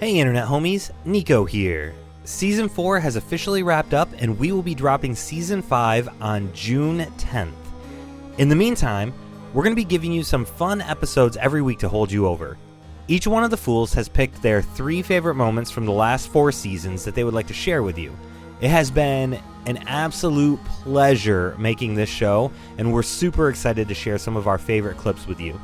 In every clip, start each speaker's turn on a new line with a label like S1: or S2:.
S1: Hey internet homies, Nico here. Season 4 has officially wrapped up and we will be dropping Season 5 on June 10th. In the meantime, we're going to be giving you some fun episodes every week to hold you over. Each one of the Fools has picked their 3 favorite moments from the last 4 seasons that they would like to share with you. It has been an absolute pleasure making this show, and we're super excited to share some of our favorite clips with you.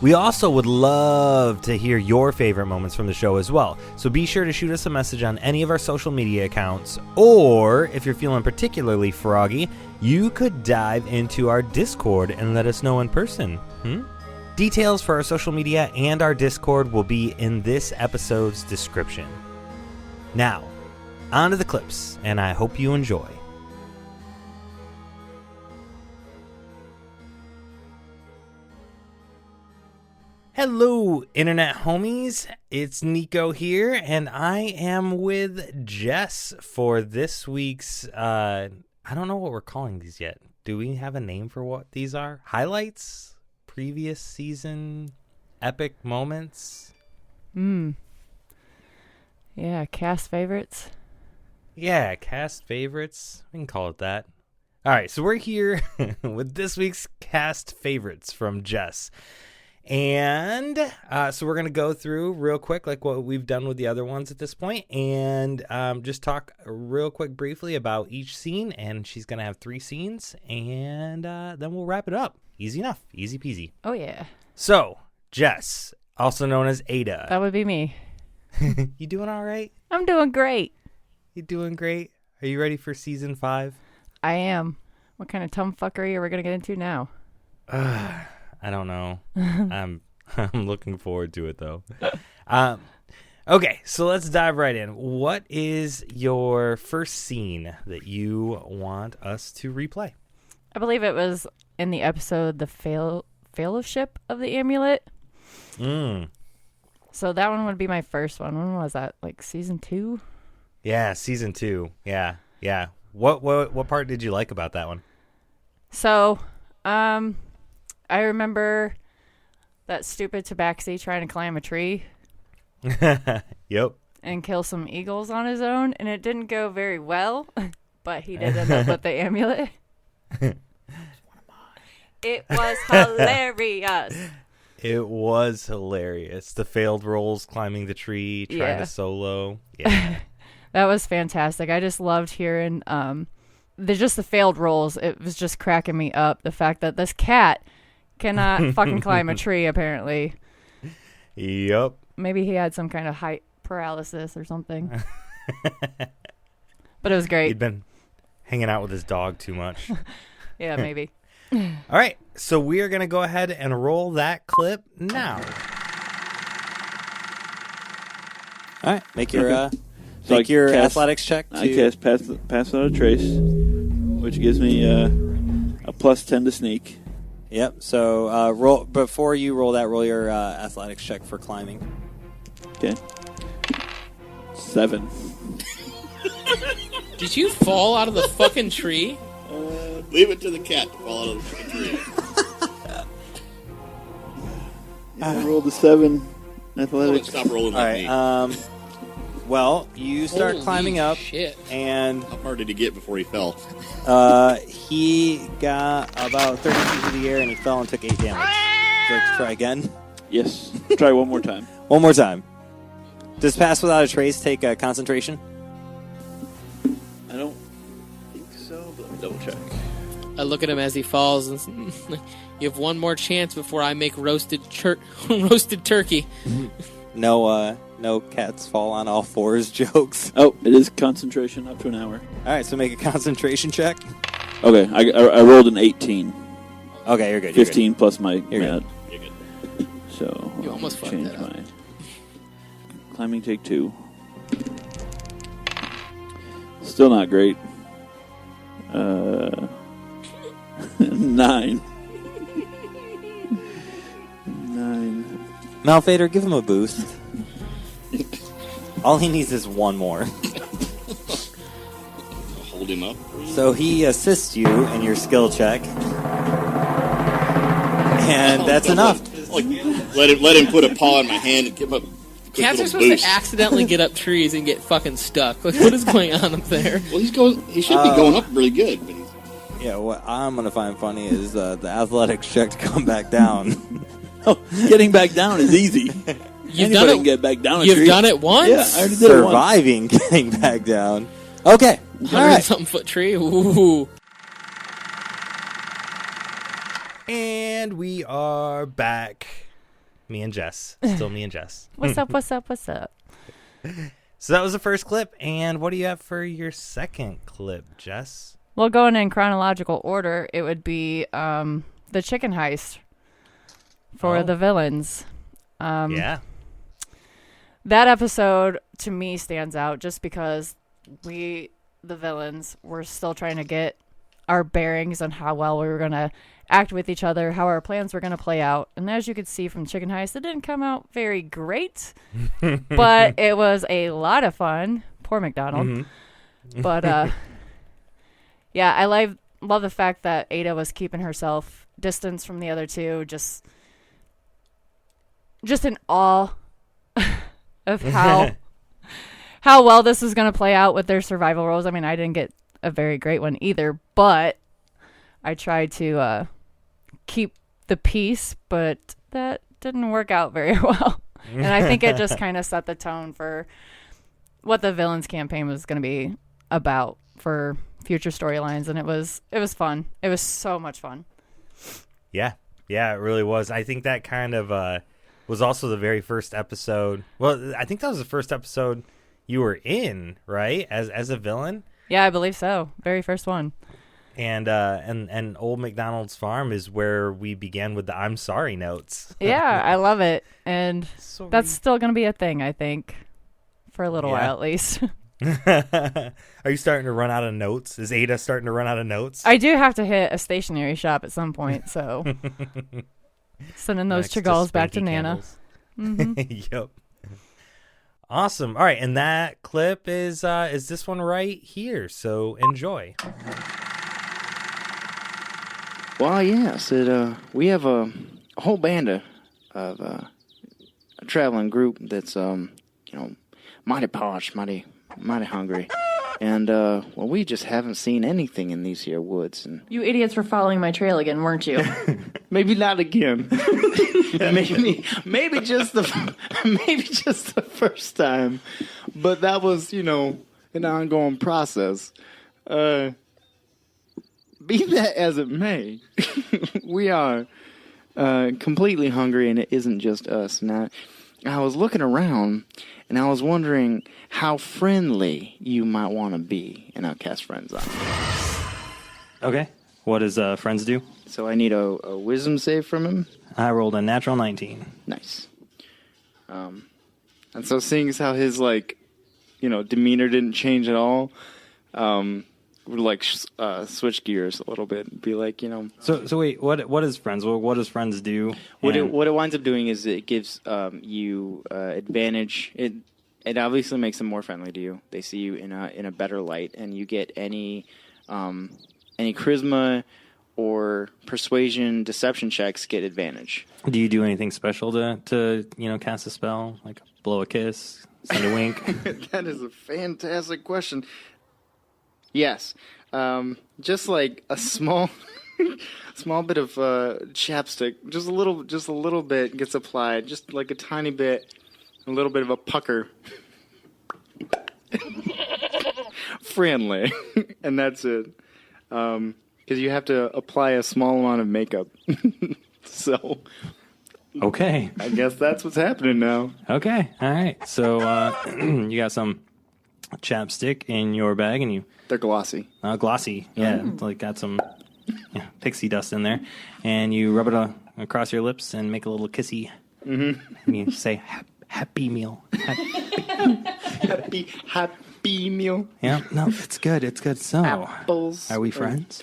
S1: We also would love to hear your favorite moments from the show as well, so be sure to shoot us a message on any of our social media accounts, or if you're feeling particularly froggy, you could dive into our Discord and let us know in person. Details for our social media and our Discord will be in this episode's description. Now, on to the clips, and I hope you enjoy. Hello, internet homies. It's Nico here, and I am with Jess for this week's, I don't know what we're calling these yet. Do we have a name for what these are? Highlights? Previous season? Epic moments?
S2: Yeah, cast favorites.
S1: Yeah, cast favorites. We can call it that. All right, so we're here with this week's cast favorites from Jess. And so we're going to go through real quick like what we've done with the other ones at this point and just talk real quick briefly about each scene. And she's going to have 3 scenes and then we'll wrap it up. Easy enough. Easy peasy.
S2: Oh, yeah.
S1: So, Jess, also known as Ayda.
S2: That would be me.
S1: You doing all right?
S2: I'm doing great.
S1: You doing great? Are you ready for season 5?
S2: I am. What kind of tumfuckery are we going to get into now?
S1: I don't know. I'm looking forward to it, though. Okay, so let's dive right in. What is your first scene that you want us to replay?
S2: I believe it was in the episode The Fellowship of the Amulet. So that one would be my first one. When was that? Like season 2?
S1: Yeah, season 2. Yeah. What part did you like about that one?
S2: So, I remember that stupid Tabaxi trying to climb a tree.
S1: Yep.
S2: And kill some eagles on his own, and it didn't go very well, but he did end up with the amulet. It was hilarious.
S1: It was hilarious. The failed rolls, climbing the tree, trying to solo. Yeah.
S2: That was fantastic. I just loved hearing the failed rolls. It was just cracking me up. The fact that this cat cannot fucking climb a tree, apparently.
S1: Yep.
S2: Maybe he had some kind of height paralysis or something. But it was great.
S1: He'd been hanging out with his dog too much.
S2: Yeah, maybe.
S1: All right, so we are going to go ahead and roll that clip now.
S3: All right, make your your athletics check.
S4: I cast pass without a trace, which gives me a plus 10 to sneak.
S3: Yep. So roll before you roll that. Roll your athletics check for climbing.
S4: Okay. 7.
S5: Did you fall out of the fucking tree?
S6: Leave it to the cat to fall out of the fucking tree.
S4: I rolled a 7 athletics.
S6: Stop rolling
S3: All
S6: like
S3: right.
S6: me.
S3: Well, you start
S5: Holy
S3: climbing up,
S5: shit.
S3: and
S6: How far did he get before he fell?
S3: he got about 30 feet in the air, and he fell and took 8 damage. Would you like to try again?
S4: Yes. Try one more time.
S3: One more time. Does pass without a trace take a concentration?
S4: I don't think so, but let me double check.
S5: I look at him as he falls and you have one more chance before I make roasted turkey.
S3: No cats fall on all fours jokes.
S4: Oh, it is concentration up to an hour.
S3: All right, so make a concentration check.
S4: Okay, I rolled an 18.
S3: Okay, you're good.
S4: 15 plus my
S3: You're
S4: mat.
S6: You're good.
S4: So
S5: You almost fucked
S4: change
S5: that up.
S4: my climbing take 2. Still not great. 9. 9.
S3: Malphaedor, give him a boost. All he needs is one more.
S6: Hold him up.
S3: So he assists you in your skill check. And that's enough.
S6: Like, let him put a paw in my hand and give him a
S5: Cats are
S6: little
S5: supposed
S6: boost.
S5: to accidentally get up trees and get fucking stuck. Like, what is going on up there?
S6: Well, he should be going up really good, but he's...
S3: Yeah, what I'm going to find funny is the athletics check to come back down.
S4: Oh, getting back down is easy.
S5: You've
S4: Anybody
S5: done
S4: can
S5: it.
S4: get back down a
S5: You've
S4: tree.
S5: done it once.
S4: Yeah, I already did it once.
S3: Surviving getting back down. Okay. All
S5: 100
S3: right.
S5: something foot tree. Ooh.
S1: And we are back. Me and Jess. Still me and Jess.
S2: What's up? What's up? What's up?
S1: So that was the first clip. And what do you have for your second clip, Jess?
S2: Well, going in chronological order, it would be the chicken heist for the villains.
S1: Yeah.
S2: That episode, to me, stands out just because we, the villains, were still trying to get our bearings on how well we were going to act with each other, how our plans were going to play out. And as you could see from Chicken Heist, it didn't come out very great, but it was a lot of fun. Poor McDonald.
S1: Mm-hmm.
S2: But, yeah, I love the fact that Ayda was keeping herself distance from the other two, just in awe of how well this is going to play out with their survival roles. I mean, I didn't get a very great one either, but I tried to keep the peace, but that didn't work out very well. And I think it just kind of set the tone for what the villains campaign was going to be about for future storylines, and it was fun. It was so much fun.
S1: Yeah, it really was. I think that kind of was also the very first episode. Well, I think that was the first episode you were in, right? As a villain.
S2: Yeah, I believe so. Very first one.
S1: And Old McDonald's Farm is where we began with the "I'm sorry" notes.
S2: Yeah, I love it, and
S1: So
S2: that's still going to be a thing, I think, for a little while at least.
S1: Are you starting to run out of notes? Is Ayda starting to run out of notes?
S2: I do have to hit a stationery shop at some point, so sending those
S1: Next to
S2: Chagals back to
S1: Spanky
S2: Nana.
S1: Candles. Yep. Awesome. All right, and that clip is this one right here. So enjoy.
S7: Well, yes, we have a whole band of a traveling group that's mighty posh, mighty hungry, and well, we just haven't seen anything in these here woods. And
S2: You idiots were following my trail again, weren't you?
S7: maybe not again. maybe just the first time, but that was an ongoing process. Be that as it may, we are completely hungry, and it isn't just us. Now, I was looking around, and I was wondering how friendly you might want to be, and I'll cast Friends on you.
S8: Okay. What does friends do?
S7: So I need a wisdom save from him.
S8: I rolled a natural 19.
S7: Nice. And so seeing as how his demeanor didn't change at all, would switch gears a little bit and be like,
S8: So wait, what is friends? What does friends do?
S7: What it winds up doing is it gives you advantage. It obviously makes them more friendly to you. They see you in a better light, and you get any charisma or persuasion, deception checks get advantage.
S8: Do you do anything special to cast a spell, like blow a kiss, send a wink?
S7: That is a fantastic question. Yes, just like a small bit of chapstick, just a little bit gets applied, just like a tiny bit, a little bit of a pucker, friendly, and that's it. Because you have to apply a small amount of makeup, so
S8: Okay.
S7: I guess that's what's happening now.
S8: Okay. All right. So you got some chapstick in your bag, and
S7: They're glossy.
S8: Glossy. Yeah. Like got some pixie dust in there, and you rub it across your lips and make a little kissy. Mm-hmm. And you say happy meal.
S7: Happy meal.
S8: Yeah. No, it's good. It's good. So
S7: Apples.
S8: are we friends?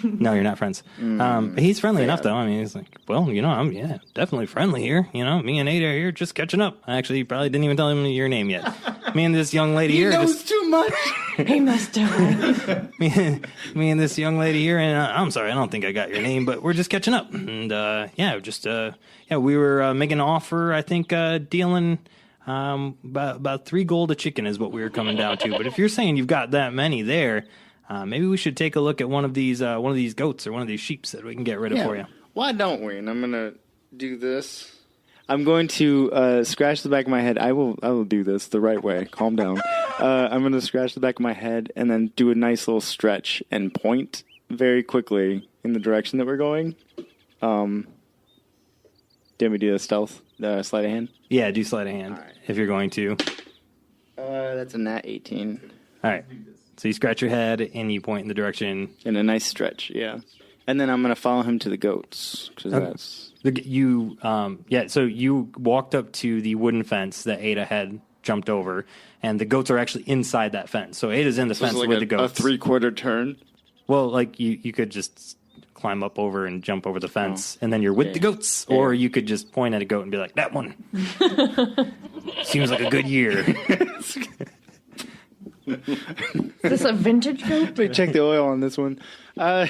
S8: No, you're not friends. But he's friendly enough, though. I mean, he's like, well, I'm definitely friendly here. Me and Ayda are here just catching up. Actually, you probably didn't even tell him your name yet. Me and this young lady here.
S7: He knows too much.
S2: He must have.
S8: Me and this young lady here, and I'm sorry, I don't think I got your name, but we're just catching up. And we were making an offer. I think dealing About 3 gold a chicken is what we were coming down to. But if you're saying you've got that many there, maybe we should take a look at one of these goats or one of these sheeps that we can get rid of for you.
S7: Why don't we? And I'm gonna do this. I'm going to scratch the back of my head. I will do this the right way. Calm down. I'm going to scratch the back of my head and then do a nice little stretch and point very quickly in the direction that we're going. Did we do the stealth? The sleight of hand?
S8: Yeah, do sleight of hand if you're going to.
S7: That's a nat 18.
S8: All right. So you scratch your head and you point in the direction.
S7: And a nice stretch, yeah. And then I'm going to follow him to the goats. Cause that's...
S8: So you walked up to the wooden fence that Ayda had jumped over, and the goats are actually inside that fence. So Ada's in the fence with the goats.
S7: A 3/4 turn?
S8: Well, like you could just climb up over and jump over the fence, and then you're with the goats. Yeah. Or you could just point at a goat and be like, that one. Seems like a good year.
S2: Is this a vintage goat?
S7: Let me check the oil on this one. The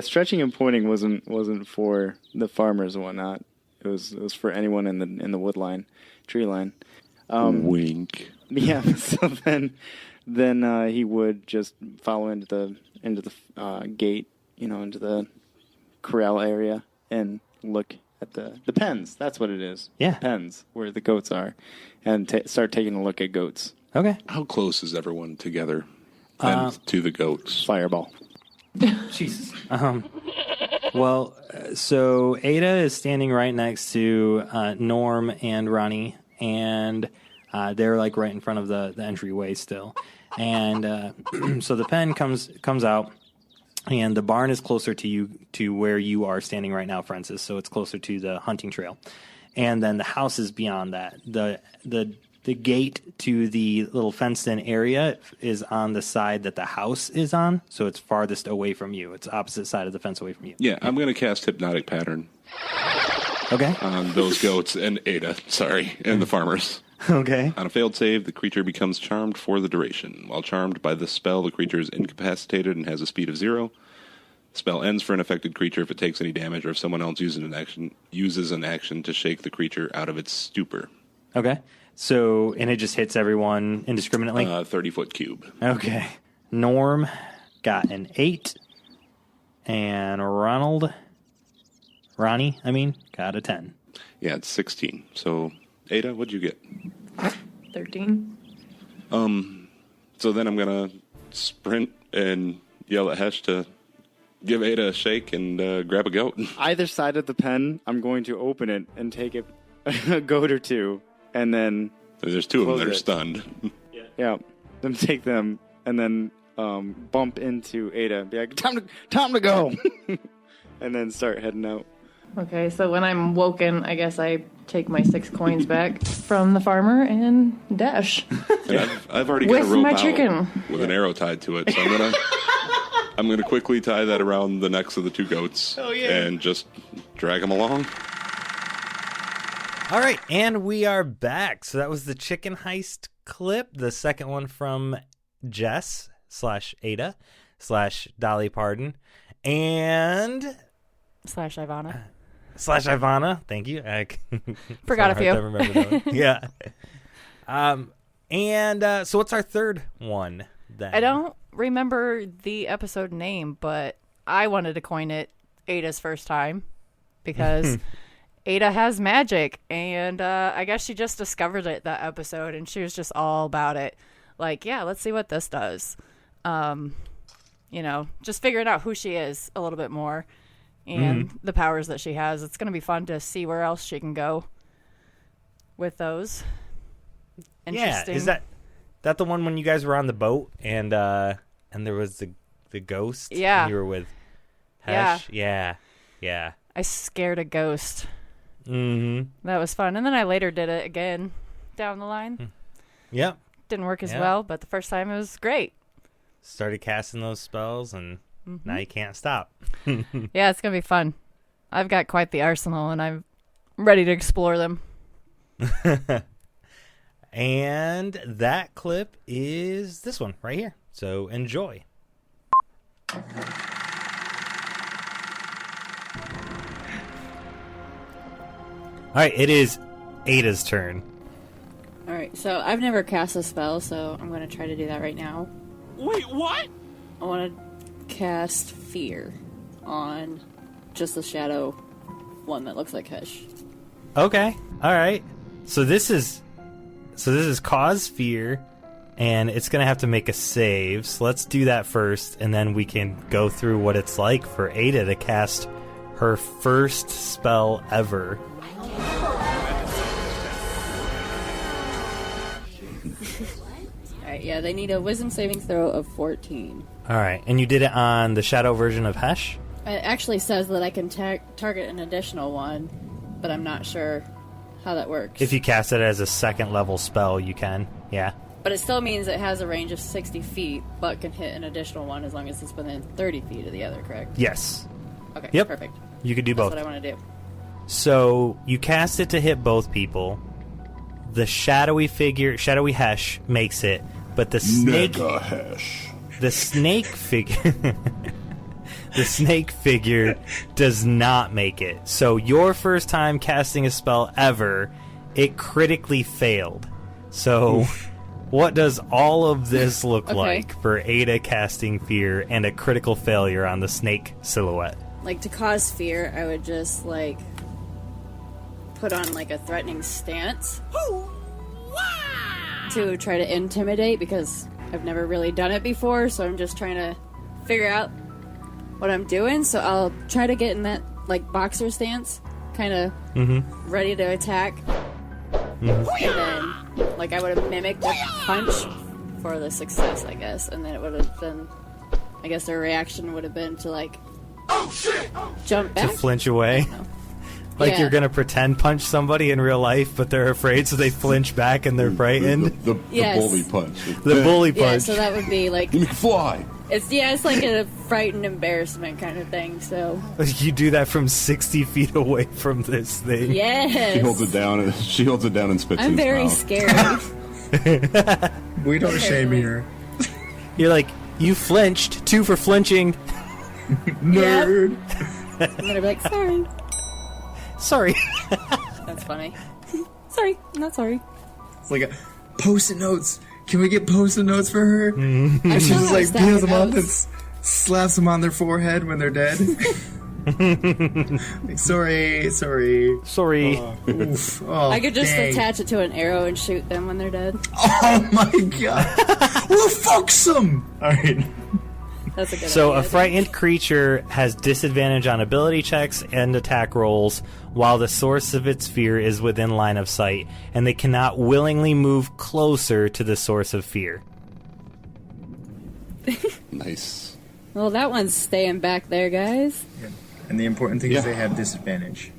S7: stretching and pointing wasn't for the farmers and whatnot. It was for anyone in the wood line, tree line.
S4: Wink.
S7: Yeah. So then he would just follow into the gate, into the corral area and look at the pens. That's what it is.
S8: Yeah.
S7: Pens where the goats are, and start taking a look at goats.
S8: Okay.
S9: How close is everyone together and to the goats?
S7: Fireball.
S8: Jesus. So Ayda is standing right next to Norm and Ronnie, and they're like right in front of the entryway still. And so the pen comes out, and the barn is closer to where you are standing right now, Francis. So it's closer to the hunting trail, and then the house is beyond that. The gate to the little fenced-in area is on the side that the house is on, so it's farthest away from you. It's opposite side of the fence away from you.
S9: Yeah, I'm going to cast Hypnotic Pattern.
S8: Okay.
S9: On those goats and Ayda, and the farmers.
S8: Okay.
S9: On a failed save, the creature becomes charmed for the duration. While charmed by this spell, the creature is incapacitated and has a speed of 0. The spell ends for an affected creature if it takes any damage or if someone else uses an action to shake the creature out of its stupor.
S8: Okay. So, and it just hits everyone indiscriminately?
S9: 30-foot cube.
S8: Okay. Norm got an 8. And Ronnie, got a 10.
S9: Yeah, it's 16. So, Ayda, what'd you get?
S2: 13.
S9: So then I'm going to sprint and yell at Hesh to give Ayda a shake and grab a goat.
S7: Either side of the pen, I'm going to open it and take a goat or two. And then
S9: there's 2 of them that are stunned.
S7: Yeah. Then take them and then bump into Ayda and be like, time to go. And then start heading out.
S2: Okay, so when I'm woken, I guess I take my 6 coins back from the farmer and dash.
S9: And I've already got a rope
S2: my
S9: out
S2: chicken
S9: with an arrow tied to it, so I'm gonna quickly tie that around the necks of the 2 goats and just drag them along.
S1: All right, and we are back. So that was the chicken heist clip, the second one from Jess / Ayda / Dolly Parton and
S2: / Ivana.
S1: / Ivana. Thank you. I
S2: forgot a few.
S1: I remember that one. Yeah. So what's our third one then?
S2: I don't remember the episode name, but I wanted to coin it Ayda's first time because Ayda has magic, and I guess she just discovered it that episode, and she was just all about it. Like, yeah, let's see what this does. Just figuring out who she is a little bit more and the powers that she has. It's going to be fun to see where else she can go with those. Interesting.
S1: Yeah, is that the one when you guys were on the boat and there was the ghost?
S2: Yeah.
S1: And you were with Hesh? Yeah.
S2: I scared a ghost.
S1: Mm-hmm.
S2: That was fun. And then I later did it again down the line.
S1: Yep.
S2: Didn't work as well, but the first time it was great.
S1: Started casting those spells, and now you can't stop.
S2: Yeah, it's going to be fun. I've got quite the arsenal, and I'm ready to explore them.
S1: And that clip is this one right here. So enjoy. right, it is Ayda's turn.
S2: Alright, so I've never cast a spell, so I'm going to try to do that right now.
S10: Wait, what?
S2: I want to cast Fear on just the shadow one that looks like Hesh.
S1: Okay, all right. So this is cause fear, and it's gonna have to make a save. So let's do that first, and then we can go through what it's like for Ayda to cast her first spell ever.
S2: Alright, yeah, they need a wisdom saving throw of 14.
S1: All right, and you did it on the shadow version of Hesh?
S2: It actually says that I can target an additional one, but I'm not sure how that works.
S1: If you cast it as a second level spell, you can, yeah.
S2: But it still means it has a range of 60 feet, but can hit an additional one as long as it's within 30 feet of the other, correct?
S1: Yes.
S2: Okay,
S1: Yep.
S2: perfect.
S1: You could do
S2: That's
S1: both.
S2: what I want to do.
S1: So you cast it to hit both people. The shadowy Hesh makes it, but the snake,
S6: Nega Hesh.
S1: the snake figure, the snake figure does not make it. So your first time casting a spell ever, it critically failed. So what does all of this look like for Ayda casting Fear and a critical failure on the snake silhouette?
S2: Like, to cause fear, I would just, like, put on, like, a threatening stance to try to intimidate, because I've never really done it before, so I'm just trying to figure out what I'm doing. So I'll try to get in that, like, boxer stance, kind of ready to attack. And then, like, I would have mimicked a punch for the success, I guess, and then it would have been, I guess their reaction would have been to, like, jump back?
S1: To flinch away? Like
S2: Yeah.
S1: you're going to pretend punch somebody in real life, but they're afraid, so they flinch back and they're frightened?
S6: The
S2: Yes.
S6: bully punch.
S1: The bully
S2: Yeah,
S1: punch.
S2: so that would be, like,
S6: Let me fly.
S2: it's like a frightened embarrassment kind of thing, so.
S1: You do that from 60 feet away from this thing.
S2: Yes!
S6: She holds it down and spits in
S2: I'm
S6: his
S2: very
S6: mouth.
S2: scared.
S11: We don't shame here.
S1: You're like, you flinched. 2 for flinching.
S11: Nerd.
S2: I'm gonna be like, sorry.
S1: Sorry.
S2: That's funny. Sorry, I'm not sorry.
S11: It's like post-it notes. Can we get post-it notes for her? And she
S2: still
S11: just
S2: have a
S11: like
S2: stack
S11: peels
S2: of
S11: them off and
S2: notes.
S11: slaps them on their forehead when they're dead. Like, sorry.
S1: Sorry.
S11: Oof. Oh,
S2: I could just
S11: dang.
S2: attach it to an arrow and shoot them when they're dead.
S11: Oh my god. We'll fox them. All right.
S2: That's a good
S1: So
S2: idea.
S1: a frightened creature has disadvantage on ability checks and attack rolls while the source of its fear is within line of sight, and they cannot willingly move closer to the source of fear.
S6: Nice.
S2: Well, that one's staying back there, guys.
S11: And the important thing is
S6: Yeah.
S11: they have disadvantage.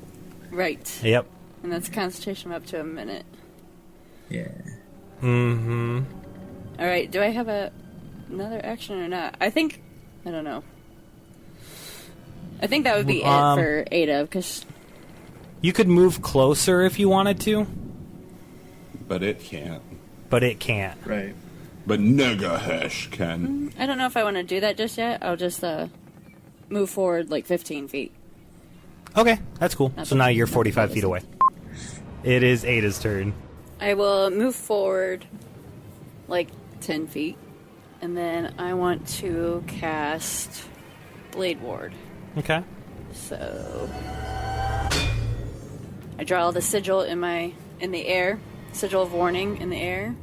S2: Right.
S1: Yep.
S2: And that's concentration up to a minute.
S11: Yeah.
S1: Mm-hmm.
S2: Alright, do I have another action or not? I don't know. I think that would be it for Ayda, because...
S1: You could move closer if you wanted to,
S6: But it can't.
S1: but it can't.
S11: Right.
S6: But Nega Hesh can.
S2: I don't know if I want to do that just yet. I'll just move forward like 15 feet.
S1: Okay, that's cool.
S2: That's
S1: So now
S2: okay.
S1: you're
S2: That's
S1: 45
S2: okay.
S1: feet away. It is Ayda's turn.
S2: I will move forward like 10 feet. And then I want to cast Blade Ward.
S1: Okay.
S2: So I draw the sigil in the air, sigil of warning in the air,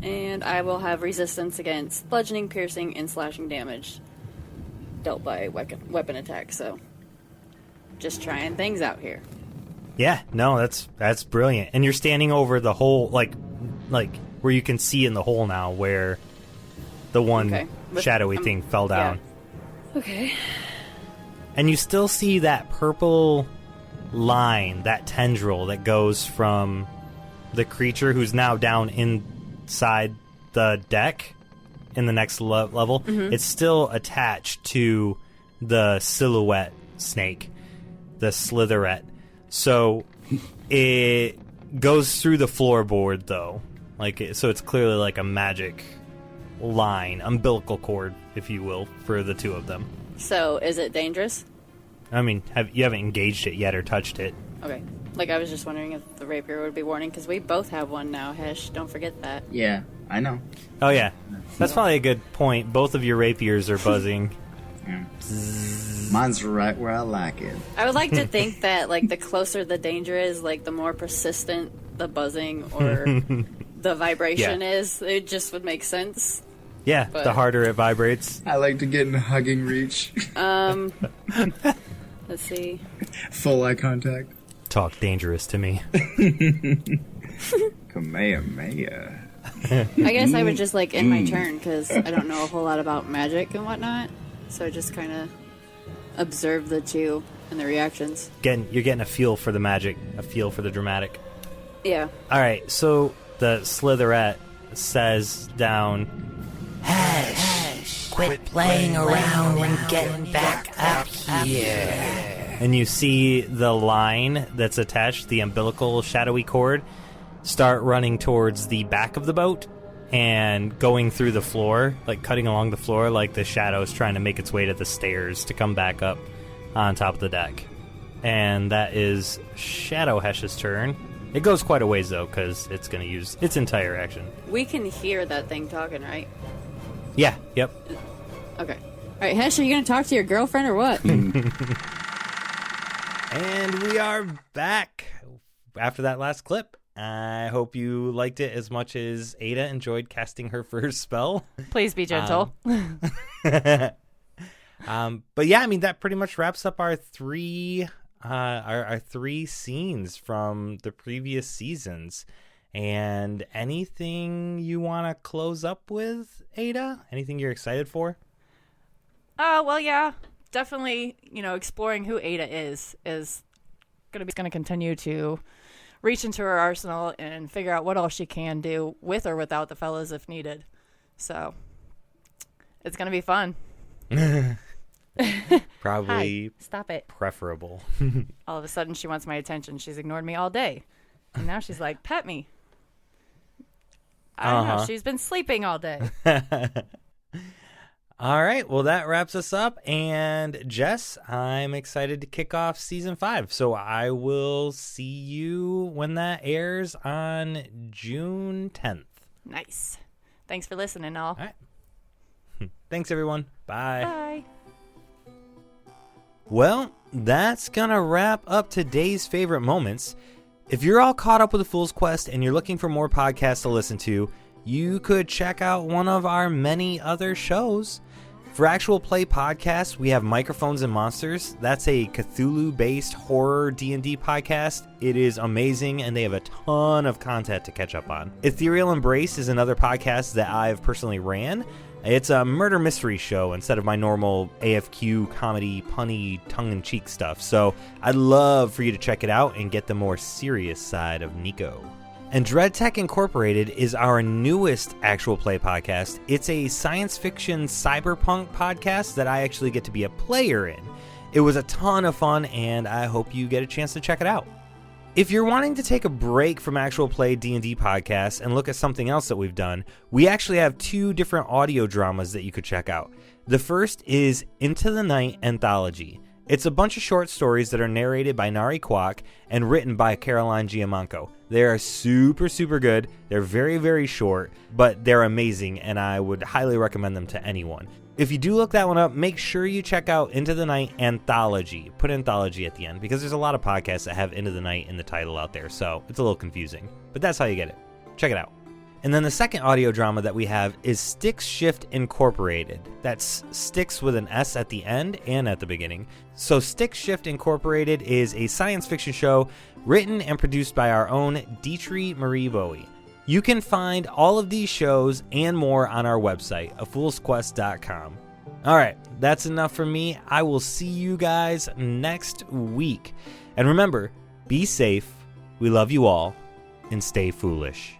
S2: and I will have resistance against bludgeoning, piercing, and slashing damage dealt by weapon attack. So just trying things out here.
S1: Yeah, no, that's brilliant. And you're standing over the hole, like where you can see in the hole now, where the one
S2: Okay.
S1: shadowy thing fell down.
S2: Yeah. Okay.
S1: And you still see that purple line, that tendril that goes from the creature who's now down inside the deck in the next level.
S2: Mm-hmm.
S1: It's still attached to the silhouette snake, the slitherette. So it goes through the floorboard, though. So it's clearly like a magic line, umbilical cord, if you will, for the two of them.
S2: So is it dangerous?
S1: I mean, you haven't engaged it yet or touched it.
S2: Okay. Like, I was just wondering if the rapier would be warning, because we both have one now, Hesh. Don't forget that.
S11: Yeah, I know.
S1: Oh, yeah. That's probably a good point. Both of your rapiers are buzzing.
S11: Yeah. Mine's right where I like it.
S2: I would like to think that, like, the closer the danger is, like, the more persistent the buzzing or the vibration is. It just would make sense.
S1: Yeah,
S2: But-
S1: the harder it vibrates.
S11: I like to get in hugging reach.
S2: Let's see.
S11: Full eye contact.
S1: Talk dangerous to me.
S11: Kamehameha.
S2: I guess I would just, like, end my turn, because I don't know a whole lot about magic and whatnot. So I just kind of observe the two and the reactions.
S1: You're getting a feel for the magic, a feel for the dramatic.
S2: Yeah.
S1: All right, so the Slitherette says down,
S10: Hesh, quit playing around and get back up here.
S1: And you see the line that's attached, the umbilical shadowy cord, start running towards the back of the boat and going through the floor, like cutting along the floor, like the shadow's trying to make its way to the stairs to come back up on top of the deck. And that is Shadow Hesh's turn. It goes quite a ways, though, because it's going to use its entire action.
S2: We can hear that thing talking, right?
S1: Yeah, yep.
S2: Okay. All right, Hesh, are you going to talk to your girlfriend or what?
S1: And we are back after that last clip. I hope you liked it as much as Ayda enjoyed casting her first spell.
S2: Please be gentle.
S1: But yeah, I mean, that pretty much wraps up our three scenes from the previous seasons. And anything you want to close up with, Ayda? Anything you're excited for?
S2: Well, yeah, definitely. Exploring who Ayda is going to continue to reach into her arsenal and figure out what else she can do with or without the fellas if needed. So it's going to be fun.
S1: Probably.
S2: Hi, stop it.
S1: Preferable.
S2: All of a sudden, she wants my attention. She's ignored me all day, and now she's like, "Pet me." I don't know. She's been sleeping all day.
S1: All right. Well, that wraps us up. And Jess, I'm excited to kick off season 5. So I will see you when that airs on June 10th.
S2: Nice. Thanks for listening, all.
S1: All right. Thanks, everyone. Bye.
S2: Bye.
S1: Well, that's going to wrap up today's favorite moments. If you're all caught up with The Fool's Quest and you're looking for more podcasts to listen to, you could check out one of our many other shows. For Actual Play Podcasts, we have Microphones and Monsters. That's a Cthulhu-based horror D&D podcast. It is amazing, and they have a ton of content to catch up on. Ethereal Embrace is another podcast that I've personally ran. It's a murder mystery show instead of my normal AFQ comedy, punny, tongue-in-cheek stuff. So I'd love for you to check it out and get the more serious side of Nico. And Dread Tech Incorporated is our newest Actual Play podcast. It's a science fiction cyberpunk podcast that I actually get to be a player in. It was a ton of fun, and I hope you get a chance to check it out. If you're wanting to take a break from Actual Play D&D podcasts and look at something else that we've done, we actually have 2 different audio dramas that you could check out. The first is Into the Night Anthology. It's a bunch of short stories that are narrated by Nari Kwok and written by Caroline Giamanco. They are super, super good. They're very, very short, but they're amazing, and I would highly recommend them to anyone. If you do look that one up, make sure you check out Into the Night Anthology. Put Anthology at the end, because there's a lot of podcasts that have Into the Night in the title out there, so it's a little confusing. But that's how you get it. Check it out. And then the second audio drama that we have is Styx Shift Incorporated. That's Styx with an S at the end and at the beginning. So Styx Shift Incorporated is a science fiction show written and produced by our own Dietrich Marie Bowie. You can find all of these shows and more on our website, afoolsquest.com. All right, that's enough for me. I will see you guys next week. And remember, be safe, we love you all, and stay foolish.